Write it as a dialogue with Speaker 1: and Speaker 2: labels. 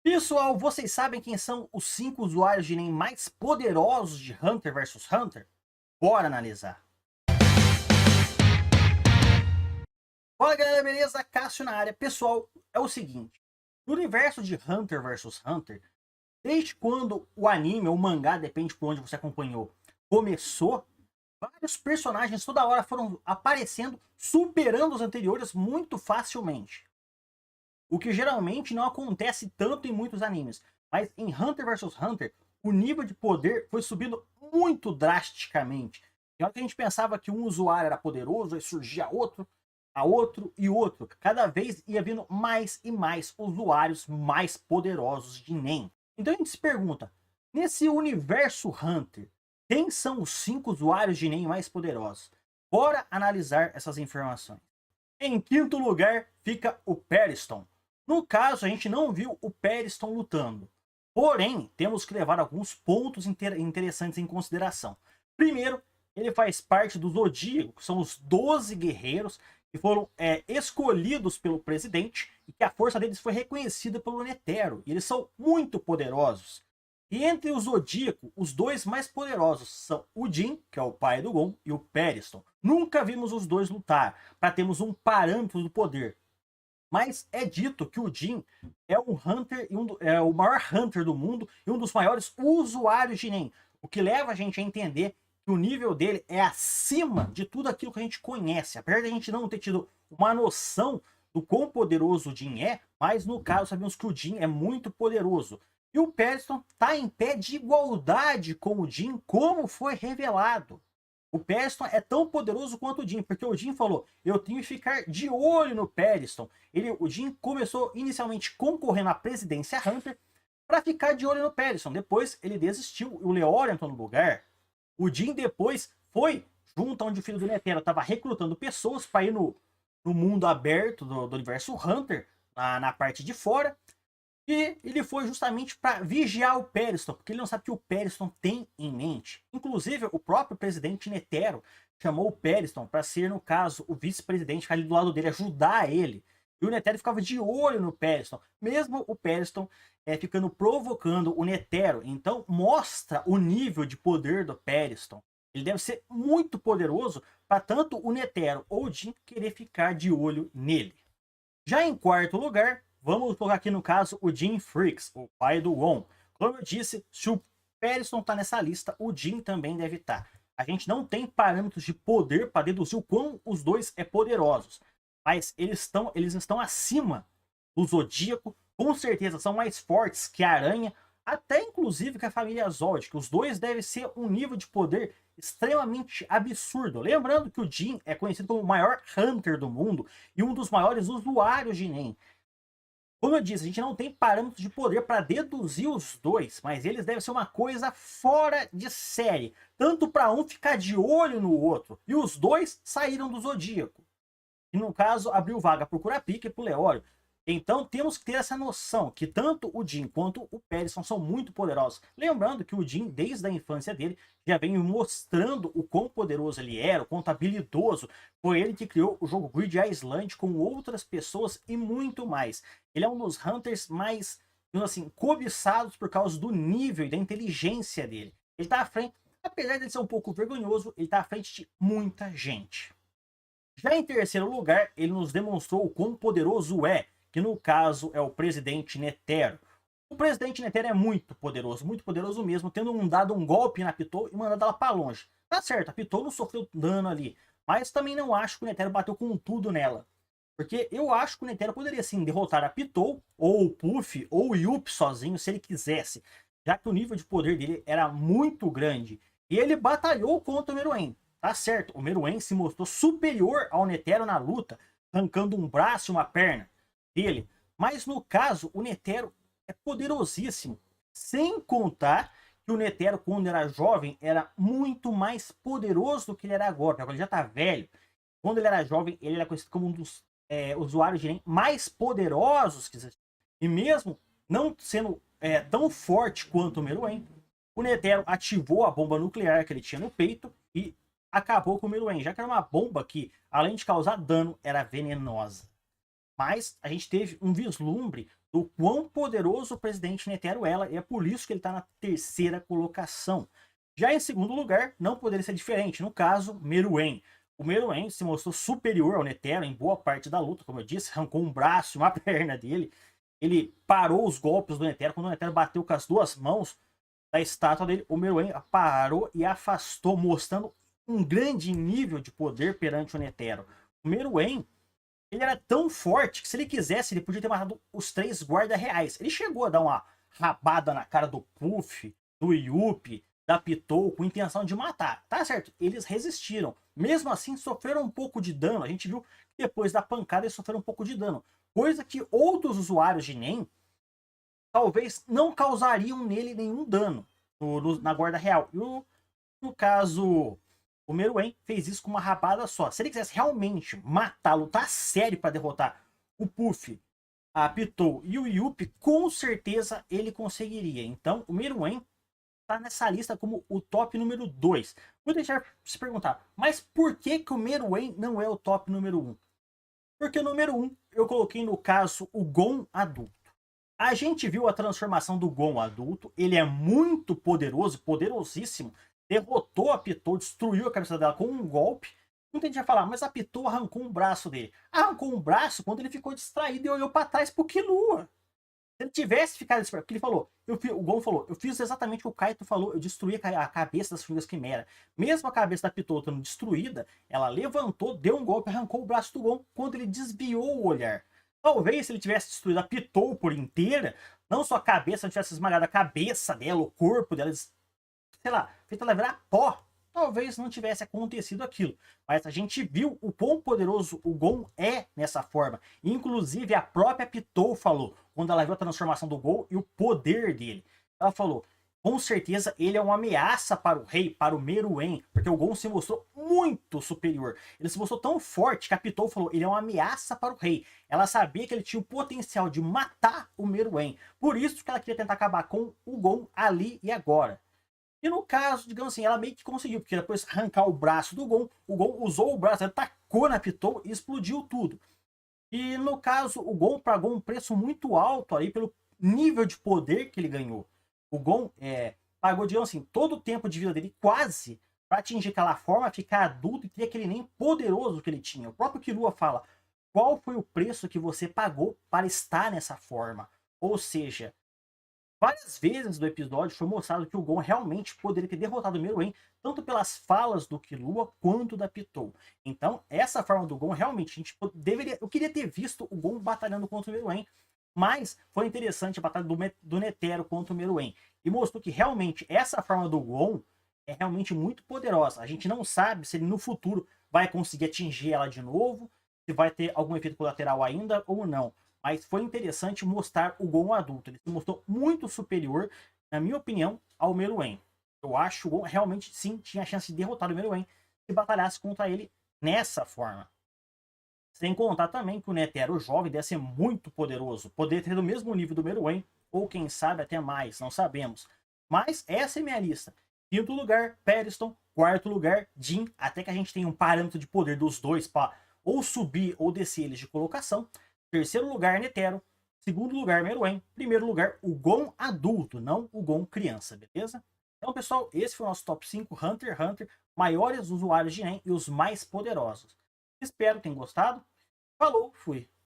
Speaker 1: Pessoal, vocês sabem quem são os 5 usuários de NEM mais poderosos de Hunter vs Hunter? Bora analisar. Fala galera, beleza? Cássio na área. Pessoal, é o seguinte. No universo de Hunter vs Hunter, desde quando o anime ou o mangá, depende por onde você acompanhou, começou, vários personagens toda hora foram aparecendo, superando os anteriores muito facilmente. O que geralmente não acontece tanto em muitos animes. Mas em Hunter vs Hunter, o nível de poder foi subindo muito drasticamente. E hora que a gente pensava que um usuário era poderoso, aí surgia outro, a outro e outro. Cada vez ia vindo mais e mais usuários mais poderosos de NEM. Então a gente se pergunta, nesse universo Hunter, quem são os 5 usuários de NEM mais poderosos? Bora analisar essas informações. Em quinto lugar fica o Periston. No caso, a gente não viu o Periston lutando. Porém, temos que levar alguns pontos interessantes em consideração. Primeiro, ele faz parte do Zodíaco, que são os 12 guerreiros que foram escolhidos pelo presidente e que a força deles foi reconhecida pelo Netero. E eles são muito poderosos. E entre o Zodíaco, os dois mais poderosos são o Jin, que é o pai do Gon, e o Periston. Nunca vimos os dois lutar, para termos um parâmetro do poder. Mas é dito que o Jin é um Hunter, é o maior Hunter do mundo e um dos maiores usuários de NEM. O que leva a gente a entender que o nível dele é acima de tudo aquilo que a gente conhece. Apesar de a gente não ter tido uma noção do quão poderoso o Jin é, mas no caso sabemos que o Jin é muito poderoso. E o Periston está em pé de igualdade com o Jin, como foi revelado. O Periston é tão poderoso quanto o Jin, porque o Jin falou, eu tenho que ficar de olho no Periston. O Jin começou inicialmente concorrendo à presidência Hunter para ficar de olho no Periston. Depois ele desistiu, o Leório entrou no lugar. O Jin depois foi junto onde o filho do Netero estava recrutando pessoas para ir no mundo aberto do universo Hunter, na parte de fora. E ele foi justamente para vigiar o Periston, porque ele não sabe o que o Periston tem em mente. Inclusive, o próprio presidente Netero chamou o Periston para ser, no caso, o vice-presidente, ficar ali do lado dele, ajudar ele. E o Netero ficava de olho no Periston, mesmo o Periston ficando provocando o Netero. Então, mostra o nível de poder do Periston. Ele deve ser muito poderoso para tanto o Netero ou o Jin querer ficar de olho nele. Já em quarto lugar, vamos colocar aqui no caso o Jin Freaks, o pai do Gon. Como eu disse, se o Periston está nessa lista, o Jin também deve estar. A gente não tem parâmetros de poder para deduzir o quão os dois é poderosos. Mas eles estão acima do Zodíaco, com certeza são mais fortes que a Aranha, até inclusive que a família Zod, que os dois devem ser um nível de poder extremamente absurdo. Lembrando que o Jin é conhecido como o maior Hunter do mundo e um dos maiores usuários de NEM. Como eu disse, a gente não tem parâmetros de poder para deduzir os dois, mas eles devem ser uma coisa fora de série. Tanto para um ficar de olho no outro. E os dois saíram do Zodíaco. E no caso, abriu vaga para o Kurapika e para o Leório. Então temos que ter essa noção que tanto o Jin quanto o Periston são muito poderosos. Lembrando que o Jin, desde a infância dele, já vem mostrando o quão poderoso ele era, o quanto habilidoso. Foi ele que criou o jogo Grid Island com outras pessoas e muito mais. Ele é um dos Hunters mais, assim, cobiçados por causa do nível e da inteligência dele. Ele está à frente, apesar de ele ser um pouco vergonhoso, ele está à frente de muita gente. Já em terceiro lugar, ele nos demonstrou o quão poderoso é, que no caso é o presidente Netero. O presidente Netero é muito poderoso mesmo, tendo dado um golpe na Pitou e mandado ela para longe. Tá certo, a Pitou não sofreu dano ali, mas também não acho que o Netero bateu com tudo nela. Porque eu acho que o Netero poderia sim derrotar a Pitou, ou o Puff, ou o Yupp sozinho, se ele quisesse. Já que o nível de poder dele era muito grande. E ele batalhou contra o Meruem. Tá certo, o Meruem se mostrou superior ao Netero na luta, arrancando um braço e uma perna dele. Mas no caso, o Netero é poderosíssimo. Sem contar que o Netero, quando era jovem, era muito mais poderoso do que ele era agora. Porque agora ele já tá velho. Quando ele era jovem, ele era conhecido como um dos usuários de NEM mais poderosos que existem. E mesmo não sendo tão forte quanto o Meruem, o Netero ativou a bomba nuclear que ele tinha no peito e acabou com o Meruem, já que era uma bomba que, além de causar dano, era venenosa. Mas a gente teve um vislumbre do quão poderoso o presidente Netero é, e é por isso que ele está na terceira colocação. Já em segundo lugar, não poderia ser diferente, no caso, Meruem. O Meruem se mostrou superior ao Netero em boa parte da luta, como eu disse, arrancou um braço e uma perna dele. Ele parou os golpes do Netero, quando o Netero bateu com as duas mãos da estátua dele, o Meruem parou e afastou, mostrando um grande nível de poder perante o Netero. O Meruem, ele era tão forte que se ele quisesse, ele podia ter matado os 3 guardas reais. Ele chegou a dar uma rabada na cara do Puff, do Yuppie, da Pitou, com intenção de matar. Tá certo, eles resistiram. Mesmo assim, sofreram um pouco de dano. A gente viu que depois da pancada eles sofreram um pouco de dano. Coisa que outros usuários de NEM talvez não causariam nele nenhum dano na guarda real. E no caso, o Meruem fez isso com uma rabada só. Se ele quisesse realmente matar, lutar sério para derrotar o Puff, a Pitou e o Yuppie, com certeza ele conseguiria. Então, o Meruem está nessa lista como o top número 2. Vou deixar se perguntar, mas por que o Meruem não é o top número 1? Porque o número 1 eu coloquei no caso o Gon adulto. A gente viu a transformação do Gon adulto, ele é muito poderoso, poderosíssimo, derrotou a Pitou, destruiu a cabeça dela com um golpe. Muita gente vai falar, mas a Pitou arrancou um braço dele. Arrancou um braço quando ele ficou distraído e olhou para trás pro Killua. Se ele tivesse ficado distraído, porque ele falou, o Gon falou, eu fiz exatamente o que o Kaito falou, eu destruí a cabeça das formigas quimera. Mesmo a cabeça da Pitou estando destruída, ela levantou, deu um golpe, arrancou o braço do Gon quando ele desviou o olhar. Talvez se ele tivesse destruído a Pitou por inteira, não só a cabeça, não tivesse esmagado a cabeça dela, o corpo dela, sei lá, feito ela virar pó, talvez não tivesse acontecido aquilo. Mas a gente viu o quão poderoso o Gon é nessa forma. Inclusive a própria Pitou falou, quando ela viu a transformação do Gon e o poder dele. Ela falou, com certeza ele é uma ameaça para o rei, para o Meruem, porque o Gon se mostrou muito superior. Ele se mostrou tão forte que a Pitou falou, ele é uma ameaça para o rei. Ela sabia que ele tinha o potencial de matar o Meruem. Por isso que ela queria tentar acabar com o Gon ali e agora. E no caso, digamos assim, ela meio que conseguiu, porque depois arrancar o braço do Gon, o Gon usou o braço, ele tacou na Pitou e explodiu tudo. E no caso, o Gon pagou um preço muito alto aí pelo nível de poder que ele ganhou. O Gon pagou, digamos assim, todo o tempo de vida dele quase para atingir aquela forma, ficar adulto e ter aquele nem poderoso que ele tinha. O próprio Killua fala, qual foi o preço que você pagou para estar nessa forma? Ou seja, várias vezes no episódio foi mostrado que o Gon realmente poderia ter derrotado o Meruem, tanto pelas falas do Killua quanto da Pitou. Então, essa forma do Gon, realmente, a gente deveria... Eu queria ter visto o Gon batalhando contra o Meruem, mas foi interessante a batalha do Netero contra o Meruem. E mostrou que realmente essa forma do Gon é realmente muito poderosa. A gente não sabe se ele no futuro vai conseguir atingir ela de novo, se vai ter algum efeito colateral ainda ou não. Mas foi interessante mostrar o Gon adulto. Ele se mostrou muito superior, na minha opinião, ao Meruem. Eu acho que o Gon realmente sim tinha a chance de derrotar o Meruem se batalhasse contra ele nessa forma. Sem contar também que o Netero jovem deve ser muito poderoso. Poderia ter do mesmo nível do Meruem, ou quem sabe até mais, não sabemos. Mas essa é minha lista. Quinto lugar, Periston. Quarto lugar, Jin. Até que a gente tenha um parâmetro de poder dos dois para ou subir ou descer eles de colocação. Terceiro lugar, Netero. Segundo lugar, Meruem. Primeiro lugar, o Gon adulto, não o Gon criança, beleza? Então, pessoal, esse foi o nosso top 5 Hunter x Hunter, maiores usuários de NEM e os mais poderosos. Espero que tenham gostado. Falou, fui!